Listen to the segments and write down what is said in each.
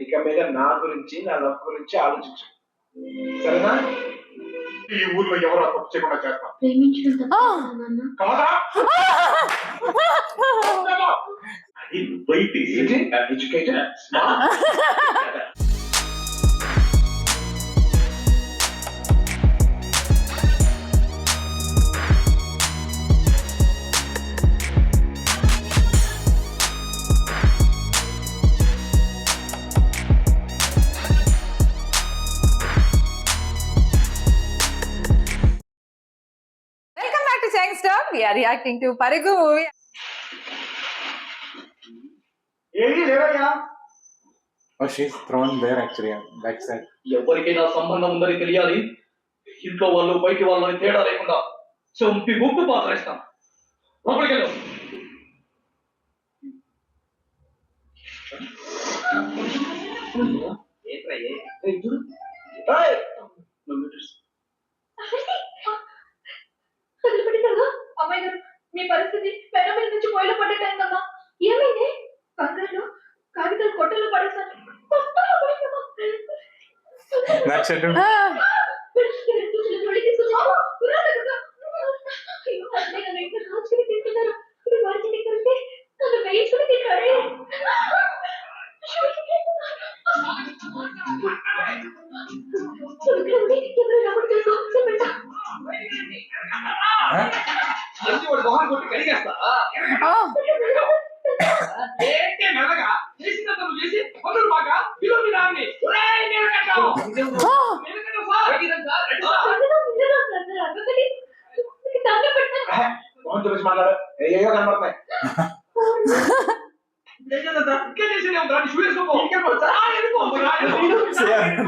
ఇక మీద నా గురించి నా లవ్ గురించి ఆలోచించు, సరేనా? ఈ ఊర్లో ఎవరో తప్పు చేయకుండా చేస్తాం educated. We are reacting to Parigu movie. Oh, she's thrown there actually, back side. ఎవరికైనా సంబంధం ఉందని తెలియాలి. ఇంట్లో వాళ్ళు బయటి వాళ్ళని తేడా లేకుండా చంపి గుప్పు పాత్రేస్తాం. లోపలికి వెళ్ళు. అమ్మాయి గారు, మీ పరిస్థితి పెద్ద మీద నుంచి పొయ్యిలో పడ్డట్టయిందమ్మా. ఏమైంది? కంగారులో కాగితాలు కొట్టలో పడేసాను. మొహం కొట్టి కడిగేస్తా. ఏంటి మెల్లగా చేసినంత నువ్వు చేసి పనులు బాగా పిలువు మీ నాన్ని. మోహన్ చూపించి మాట్లాడు, ఏయో కనబడుతున్నాయి.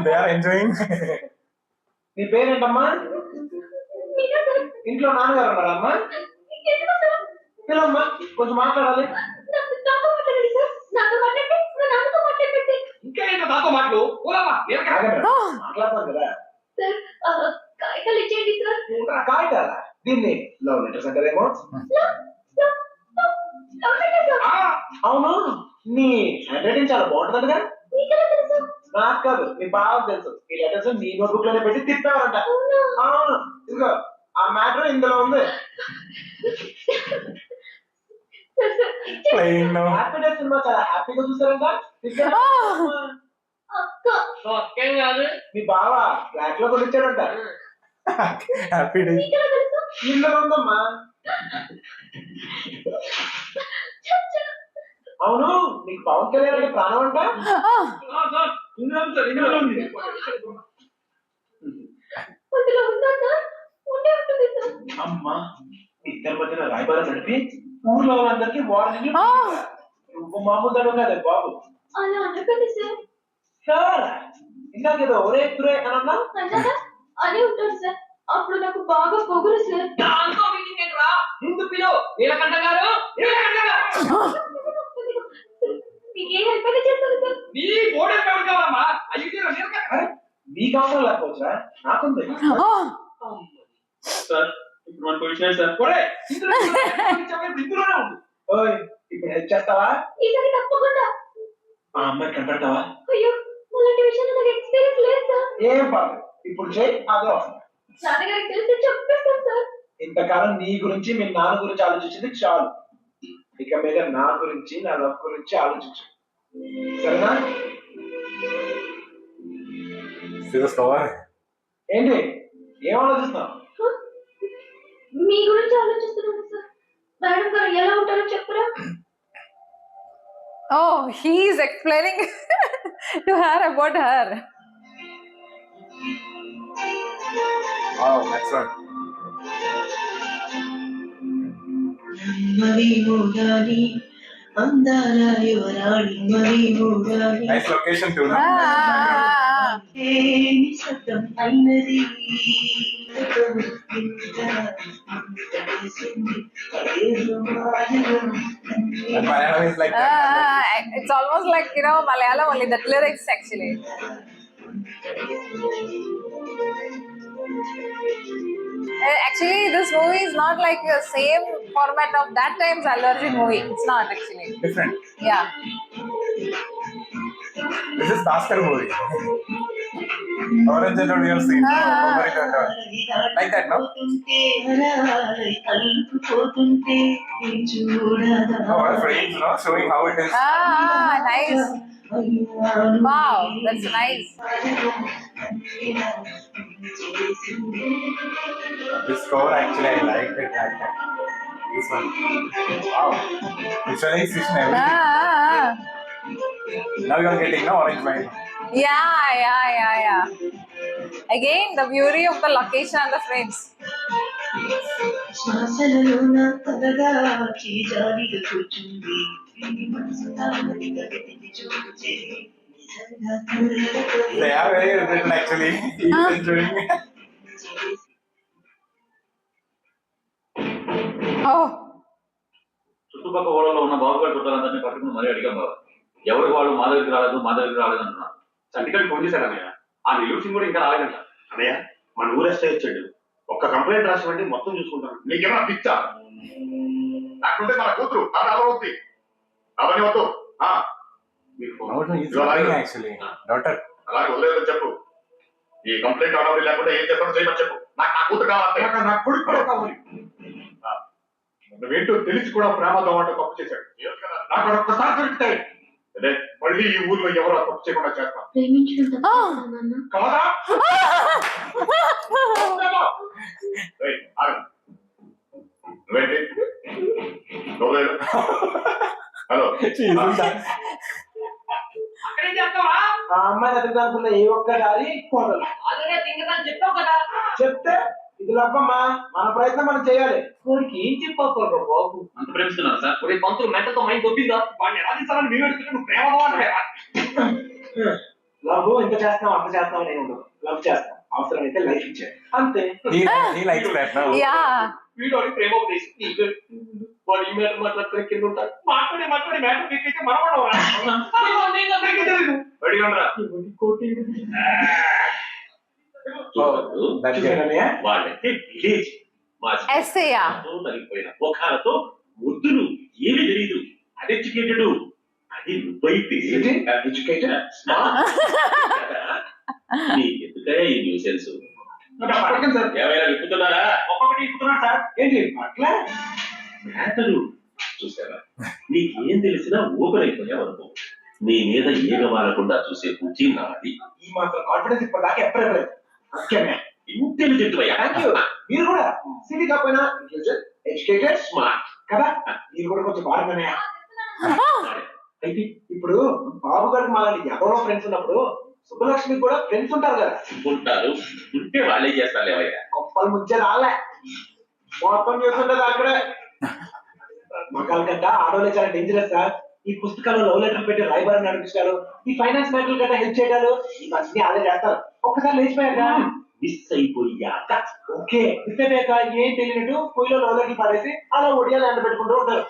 They are enjoying. నీ పేరేంటమ్మా? ఇంట్లో నాన్నగారు ఉన్నారమ్మా? పిల్లమ్మా, కొంచెం మాట్లాడాలి. ఇంకా ఏంటో నాతో మాటలు మాట్లాడతాను కదా. కాగితాలు ఇచ్చేయండి సార్. కాగితాలా? దీన్ని లవ్ లెటర్స్ అంటారేమో. అవును, నీ హ్యాండ్ రైటింగ్ చాలా బాగుంటుందిగా. నాకు కాదు, నీ బాగా తెలుసు. ఈ లెటర్స్ నీ నోట్బుక్ లోనే పెట్టి తిప్పేవారంట. అవును, ఇదిగో ఆ మ్యాటర్ ఇందులో ఉంది. హ్యాపీ డే సినిమా చాలా హ్యాపీగా చూసారంట. ఏం కాదు, మీ బావ బ్లాక్ లో కొనిచ్చాడంట. హ్యాపీ డే ఇందులో ఉందమ్మా. అవును, నీకు పవన్ కళ్యాణ్ అంటే ప్రాణం అంట. అమ్మా, ఇద్దరి మధ్యన రాయబారం నడిపి ఊర్లో వాళ్ళందరికీ వార్నింగ్. నువ్వు మామూలు దాడు కదా బాబు. అలా అనకండి సార్. సార్, ఇందాకేదో ఒరే తురే అని అన్నా. అనే ఉంటారు సార్. అప్పుడు నాకు బాగా పొగురు సార్. దాంతో మీటింగ్ ఏంట్రా? ముందు పిలువు. నీలకంఠ గారు, మీకు ఏ హెల్ప్ అయినా చేస్తాను సార్. నీ బోర్డు ఎవరు కావాలమ్మా? నీకు అవసరం లేకపోవచ్చురా, నాకుంది. సార్, ఇప్పుడు మన పొజిషన్ సార్. ఇందులోనే ఉంది. ఓయ్, ఇప్పుడు హెల్ప్ చేస్తావా? ఈసారి తప్పకుండా. ఆ అమ్మాయి కనపడతావా? అయ్యో, అలాంటి విషయంలో నాకు ఎక్స్పీరియన్స్ లేదు సార్. ఏం పర్లేదు, ఇప్పుడు చేయి, అదే వస్తుంది. నాన్నగారికి తెలిసి చెప్పేస్తాను సార్. ఇంతకాలం నీ గురించి మీ నాన్న గురించి ఆలోచించింది చాలు. ఇక మీద నా గురించి నా లవ్ గురించి ఆలోచించు, సరేనా? ఏంటి, ఏం ఆలోచిస్తున్నావు? మీ గురించి ఆలోచిస్తున్నాను సార్. మేడం గారు ఎలా ఉంటారో చెప్పరా? Oh, he is explaining to her about her. Wow, that's right. Nice location too, no? And Malayalam is like that. It's almost like, you know, Malayalam only, that lyrics actually. Actually, this movie is not like the same format of that time's Allu Arjun movie. It's not actually. Different. Yeah. This is Bhaskar movie. Orange and you have seen. Like that, no? Oh, what a frame, no? Showing how it is. Nice. Wow, that's nice. This score actually I liked it. This one. Wow. Visualization everything. Now you are getting no orange wine. Yeah. Again, the beauty of the location and the frames. శ్వాసలలోన తలదాచి జారిగా కూర్చుంది ఈ మనసు తామని గగతికి చూచే నిజంగా కళ్ళతో They are very written actually. He's enjoying it. Oh, చుట్టుపక్కల ఊళ్ళలో ఉన్న బాబుగారు చుట్టాలందరినీ పట్టుకుని మరీ అడిగాం బాబు. ఎవరికి వాళ్ళు మా దగ్గరికి రాలేదు అంటున్నారు. చంటికల్ ఫోన్ చేశాడు అన్నయ్య. ఆ నెల్లూరు సింగ్ కూడా ఇంకా రాలేదంట. అన్నయ్య మన ఊరు ఎస్ఐ వచ్చాడు. ఒక్క కంప్లైంట్ రాసివ్వండి మొత్తం చూసుకుంటాను. నీకేమన్నా పిచ్చా? నాకుంటే మన కూతురు నా అలవద్ది అవన్నీ వద్దు. మీకు phone. No, he's lying actually. Daughter. అలాగే వదిలేదని చెప్పు. ఈ కంప్లైంట్ ఆడవడం లేకుండా ఏం చేస్తాడో చేయమని చెప్పు. నాకు నా కూతురు కావాలి. నా కొడుకు కూడా కావాలి. నువ్వేంటో తెలిసి కూడా ప్రేమ దోమంట తప్పు చేశాడు. నాకు ఒక్కసారి దొరుకుతాయి. అదే మళ్ళీ ఈ ఊర్లో ఎవరో తప్పు చేయకుండా చేస్తాం. ప్రేమించడం తప్ప నాన్న. కాదా? ఏయ్, ఆగు. నువ్వేంటి? నువ్వేడు. హలో. అక్కడేం చేస్తావా? ఆ అమ్మాయి దగ్గర అనుకున్న ఏ ఒక్కసారి కోడలు ఆల్రెడీ తింగదని చెప్పావు కదా. చెప్తే ఇది లవ్వమ్మా, మన ప్రయత్నం మనం చేయాలి. వాడికి ఏం చెప్పావు బాబు? అంత ప్రేమిస్తున్నారు సార్. ఒరే పంతులు మెంటతో మైండ్ దొబ్బిందా? వాడిని ఎలా తీసాలని మేము అడుగుతుంటే నువ్వు ప్రేమ లవ్ ఎంత చేస్తున్నావు అంత చేస్తున్నావు నేను ఉండదు. లవ్ చేస్తాం, అవసరం అయితే లైఫ్ ఇచ్చాడు అంతే. He likes that now. yeah. వీడు వాడికి ప్రేమ ఉపదేశం. వాడు ఈ మ్యాటర్ మాట్లాడుతున్న కింద ఉంటాడు. మాట్లాడి మ్యాటర్ మీకైతే మనవాడు That guy. వాళ్ళంటే విలేజ్ Essay, yeah. తగిలిపోయిన ముఖాలతో ముద్దులు ఏమీ తెలియదు. అన్ఎడ్యుకేటెడ్. అది నువ్వైతే ఎడ్యుకేటెడ్ నీకెందుకయ్యా ఈ న్యూసెన్స్? సార్. ఏమైనా విప్పుతున్నారా? ఒక్కొక్కటి ఇస్తున్నాడు సార్. ఏంటి అట్లా మ్యాటరు చూసారా? నీకేం తెలిసినా ఓపెన్ అయిపోయావు అనుకో. నీ మీద ఏగ వాలకుండా చూసే బుద్ధి నాది. ఈ మాత్రం కాన్ఫిడెన్స్ ఇప్పటిదాకా ఎప్పుడు ఇవ్వలేదు. ముఖ్యమే. ఇంటెలిజెంట్ అయ్యా. Thank you. మీరు కూడా సిటీ కాకపోయినా ఎడ్యుకేటెడ్ స్మార్ట్. కదా, మీరు కూడా కొంచెం బాగున్నానే. అయితే ఇప్పుడు బాబు గారికి మాలాంటి ఎవరో ఫ్రెండ్స్ ఉన్నప్పుడు సుబ్బలక్ష్మికి కూడా ఫ్రెండ్స్ ఉంటారు కదా. ఉంటారు. ఉంటే వాళ్ళే చేస్తారు ఏమయ్యా. గొప్పలు ముంచే రాలే మొత్తం చూస్తుంటది అక్కడే. మగాళ్ళ కంట ఆడవాళ్ళే చాలా డేంజరస్ సార్. ఈ పుస్తకాలు లవ్ లెటర్ పెట్టి రాయబారిని నడిపిస్తారు. ఈ ఫైనాన్స్ మ్యాటర్లు కంటే హెల్ప్ చేయడాలు ఇవన్నీ అదే చేస్తారు. ఒక్కసారి లేచిపోయాక మిస్ అయిపోయాక ఓకే, మిస్ అయిపోయాక ఏం తెలియనట్టు పొయ్యిలో లవ్ లెటర్ పడేసి అలా ఒడియాలు ఎండ పెట్టుకుంటూ ఉంటారు.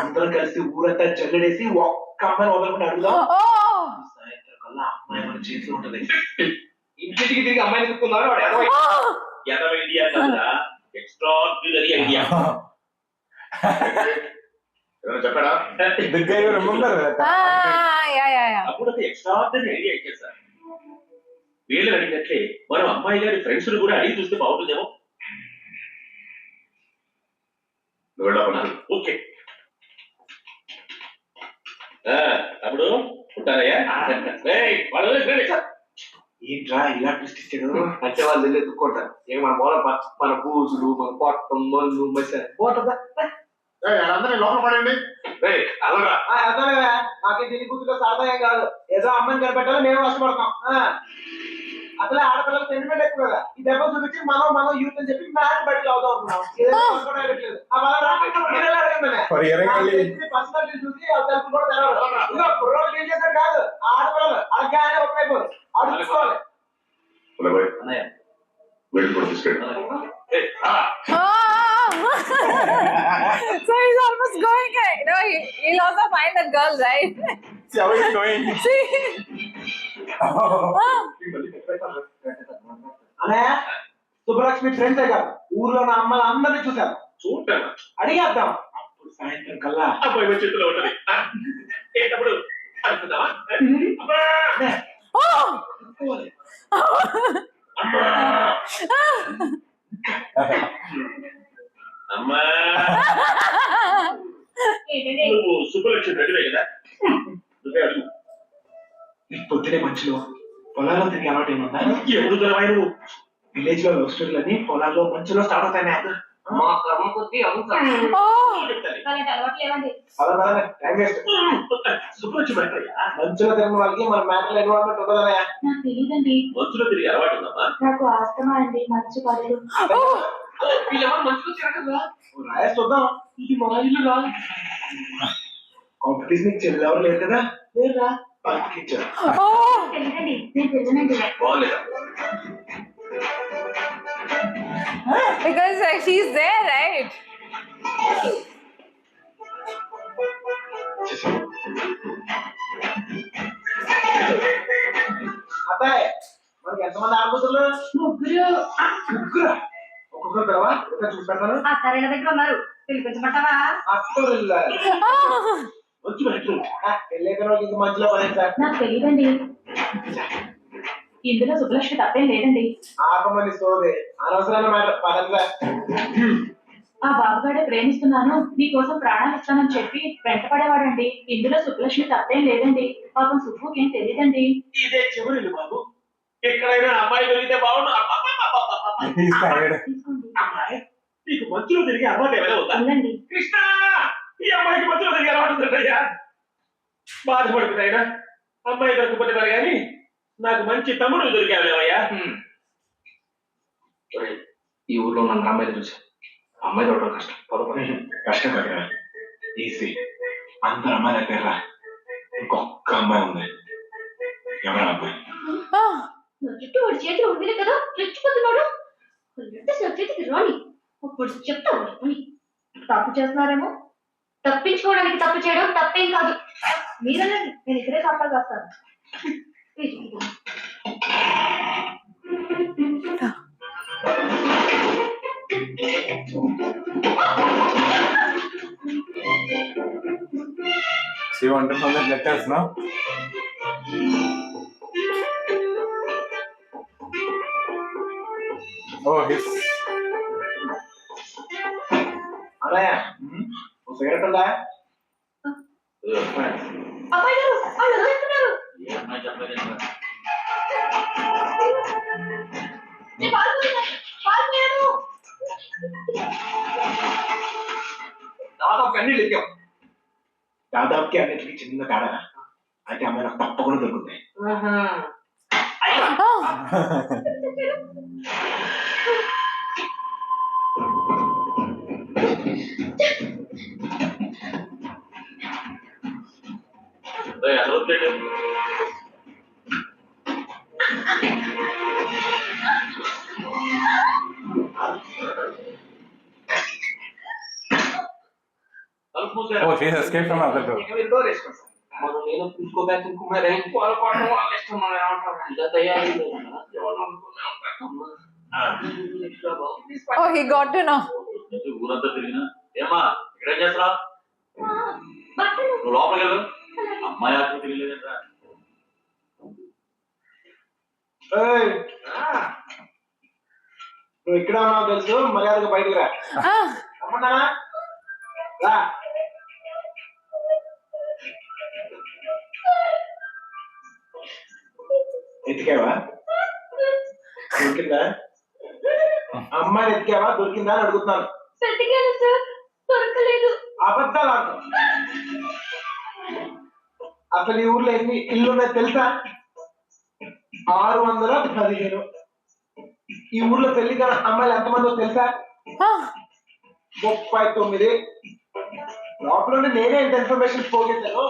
అందరూ కలిసి ఊరంతా జల్లడేసి ఒక్క అమ్మాయిని వదలకుండా అడుగుదాం. Oh. సాయంత్రం కల్లా అమ్మాయి మన చేతిలో ఉంటది. ఇంటికి తిరిగి అమ్మాయిని ఎత్తుకున్నారు. వాడు ఎడవ ఎదవ ఐడియా కదా, ఎక్స్ట్రాడినరీ ఐడియా. ఏమైనా చెప్పాడా? The guy you remember that? Yeah. అప్పుడు ఒక ఎక్స్ట్రాడినరీ ఐడియా ఇచ్చారు సార్. వీళ్ళు అడిగినట్లే మనం అమ్మాయి గారి ఫ్రెండ్స్ కూడా అడిగి చూస్తే బాగుంటుందేమో. నువ్వు వెళ్ళా. ఓకే. అప్పుడు ఉంటారయ్యా. ఏంట్రా ఇలా ట్విస్ట్ ఇచ్చాడు అంటే వాళ్ళు వెళ్ళి ఎత్తుక్కుంటారు. ఇక మన మూల మన పూజులు మన పొట్టం మన్ను మసాలా పోతుందా. అందరినీ లోపల పడండి. అర్థమే, మాకే తిరిగి కూర్చుంటే సరదాయం కాదు. ఏదో అమ్మాయిని కనిపెట్టాలి, మేము కష్టపడతాం. అసలే ఆడపిల్లలు సెంటిమెంట్ ఎక్కువ కదా. ఈ దెబ్బ చూపించి మనం యూత్ అని చెప్పి మ్యాచ్ బయటకు అవుతాం అనుకున్నాం. For hearing only. పర్సనాలిటీ చూసి తలుపు కూడా తెరవరు. ఇంకా కుర్రోళ్ళు ఏం చేశారు కాదు, ఆడపిల్లలు అలాగే ఒకటైపోరు. అడుగుకోవాలి. అన్నయ్య వెళ్ళి కూడా తీసుకెళ్ళి. So he's almost going. No, he'll also find that girl, right? See how he's going. See? అనే సుబ్బలక్ష్మి ఫ్రెండ్సే కాదు, ఊర్లో ఉన్న అమ్మాయిలు అందరినీ చూశాను. చూడటం అడిగేద్దాం. సాయంత్రం కల్లా అబ్బాయి మన చేతిలో ఉంటది ఏంటప్పుడు అనుకుందామా అమ్మా! Oh! అమ్మా! అమ్మా ఏంటంటే నువ్వు సుబ్బలక్ష్మి రెడీవే కదా నువ్వే అడుగు ఈ పొద్దునే మంచులో పొలాల్లో తిరిగి అలవాటు ఏమన్నా ఎప్పుడు దొరవాయి నువ్వు విలేజ్ లో లవ్ స్టోరీలన్నీ పొలాల్లో మంచులో స్టార్ట్ అవుతాయి. మా కర్మ కొద్దీ అవును సార్. Oh! చెప్తాను అలాంటి అలవాట్లు లేవండి. పద టైం వేస్ట్. సుబ్బలక్ష్మి ఎక్కడయ్యా మంచులో తిరిగిన వాళ్ళకి మన మ్యాటర్ ఎన్విరాన్మెంట్ ఉండదన్నయ్య. నాకు తెలియదండి. మంచులో తిరిగి అలవాటు ఉందమ్మా నాకు ఆస్తమా అండి, మంచు పడదు. Oh! వీళ్ళెవరు మంచిగా తిరగదురా. రాయేసి చూద్దాం. ఇది మా ఇల్లు రా. కాంపిటీషన్ చెల్లి ఎవరు లేరు కదా, లేరురా పక్కిచ్చారు. Oh! తెలియదండి, నేను తెలియనండి. బాగోలేదా Because she's there, right? అబ్బాయి మనకి ఎంతమంది ఆడబోతున్నారు? ముగ్గురు ముగ్గురా? ఒక్కొక్కరు పిలవా, ఒకసారి చూసి పెడతాను. అత్తారేళ్ళ దగ్గర ఉన్నారు, పిలిపించమంటావా? అత్తరు Oh! మంచి మ్యాటర్ పెళ్ళైన వాళ్ళకి ఇంక మంచిలో పడేది సార్. నాకు తెలియదండి. ఇందులో సుబ్బలక్ష్మి తప్పేం లేదండి. ఆపమని సోదే అనవసరమైన మాట పదండి సార్. ఆ బాబుగాడే ప్రేమిస్తున్నాను, నీకోసం ప్రాణాలు ఇస్తానని చెప్పి వెంటపడేవాడండి. ఇందులో సుబ్బలక్ష్మి తప్పేం లేదండి. పాపం సుబ్బుకి ఏం తెలియదండి. ఇదే చివరిల్లు బాబు ఎక్కడైనా అమ్మాయి దొరికితే బాగుండు He's tired. తీసుకోండి. అమ్మాయి నీకు మంచులో తిరిగి అలవాటు ఏమైనా ఉందా ఉందండి. కృష్ణ ఈ అమ్మాయికి మంచులో తిరిగి అలవాటు ఉందయ్యా బాధపడుతున్నాయినా అమ్మాయి దొరకపోతే మరి కానీ నాకు మంచి తమ్ముడు దొరికావులేవయ్యా ఒరేయ్, ఈ ఊర్లో నన్ను అమ్మాయిని చూసా. అమ్మాయి దొరకడం కష్టం. పదకొండు కష్టం కదా, ఈజీ. అందరు అమ్మాయి దగ్గర ఇంకొక అమ్మాయి ఉంది. ఎవరు అమ్మాయి? Oh! నా చుట్టూ వాడి చేతిలో ఉంది కదా, రెచ్చిపోతున్నాడు. నా చేతికి రాని, అప్పుడు చెప్తా వాడి పని. తప్పు చేస్తున్నారేమో, తప్పించుకోవడానికి తప్పు చేయడం తప్పేం కాదు. మీరనండి, నేను ఇక్కడే కాపాడు కాస్తాను. She wanted from the letters, no? Oh, he's. అన్నయ్య ఒక సిగరెట్ ఉందా? అబ్బాయి గారు, వాళ్ళు వదిలేస్తున్నారు. ఈ అమ్మాయి చెప్పలేదు నేను పాలు పోయినా, పాలు పోయాను. దాదాపు అన్ని లెక్కాం. దాదాపుకి అన్నిటికీ చిన్న తేడా. అయితే అమ్మాయి నాకు తప్పకుండా దొరుకుతుంది. Oh! ఎలా వచ్చాడు తలుపు మూసారా Oh, she's escaped from other door. ఇక మీరు డోర్ వేసుకోండి సార్. మనం నేను తీసుకోబోతు కుమార్ వాళ్ళు పడడం వాళ్ళు ఇష్టం మనం ఏమంటారు ఇంకా తయారీ ఎవరు అనుకునే ఉంటారు. Oh, he got to know. ఊరంతా తిరిగినా ఏమా ఇక్కడేం చేస్తారా బట్టలు నువ్వు లోపలికి వెళ్ళు అమ్మాయి ఆత్మ తిరిగిలేదంటరా ఏయ్, నువ్వు ఇక్కడ ఉన్నావు తెలుసు, మర్యాదగా బయటికి రా. Ah! రమ్మన్నానా? రా. ఎతికావా? దొరికిందా? అమ్మాయిని ఎతికావా? దొరికిందా అని అడుగుతున్నాను. వెతికాను సార్, దొరకలేదు. అబద్ధాలు ఆడతావు. అసలు ఈ ఊర్లో ఎన్ని ఇల్లు ఉన్నాయో తెలుసా? 615. ఈ ఊర్లో పెళ్లి కాని అమ్మాయిలు ఎంతమందో తెలుసా? Ah! 39. లోపల ఉండి నేనే ఇంత ఇన్ఫర్మేషన్ పోగొట్టాను.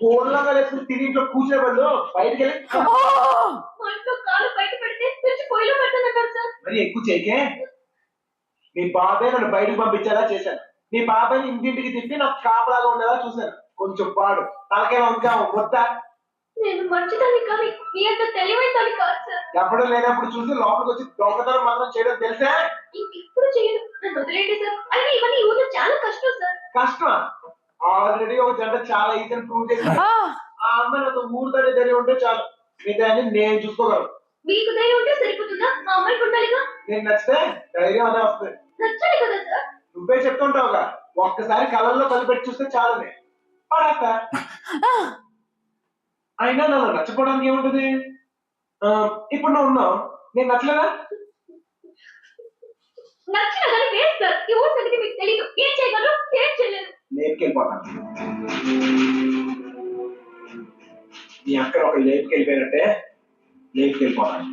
ఫోన్లాగా వేసుకుని తిరిగి ఇంట్లో కూర్చునే బదులు బయటికి వెళ్ళి Oh! మా ఇంట్లో కాలు బయట పెడితే తెచ్చి పొయ్యిలో పెడతానన్నారు సార్. మరి ఎక్కువ చేయకే. నీ బాబాయ్ నన్ను బయటకు పంపించేలా చేశాను. నీ బాబాయ్ని ఇంటింటికి తిప్పి నాకు కాపలాగా ఉండేలా చూశాను. కొంచెం పాడు తలకేలా ఇంకా వద్దా? నేను మంచిదాన్ని కానీ మీ అంత తెలివైందని కాదు సార్. ఎప్పుడు లేనప్పుడు చూసి లోపలికి వచ్చి దొంగతనం మాత్రం చేయడం తెలిసే ఇంకెప్పుడు చేయను. నన్ను వదిలేండి సార్. అయినా ఇవన్నీ ఈ ఊళ్ళో చాలా కష్టం సార్. కష్టం. ఆల్రెడీ ఒక జంట చాలా ఈజీ ప్రూవ్ చేసింది. ఆ అమ్మాయి నాతో ఊరు తడి ధైర్యం ఉంటే చాలు, మిగతా నేను చూసుకోగలను. మీకు ధైర్యం ఉంటే సరిపోతుందా? మా అమ్మాయికి ఉండాలిగా. నేను నచ్చితే ధైర్యం అనే వస్తుంది. నచ్చాలి కదా సార్. నువ్వే చెప్తుంటావుగా, ఒక్కసారి కళ్ళల్లో కలిపెట్టి చూస్తే చాలని పడేస్తా. అయినా నన్ను నచ్చపోవడానికి ఏముంటుంది? ఇప్పుడు నువ్వు ఉన్నావు, నేను నచ్చలేదా? నచ్చినా కానీ వేస్ట్ సార్. ఈ ఊరు సంగతి మీకు తెలియదు. ఏం చేయగలరు? ఏం చేయలేరు. లేపుకెళ్ళిపోతాను. నీ అక్కడ ఒక లేపుకెళ్ళిపోయినట్టే లేపుకెళ్ళిపోతాను.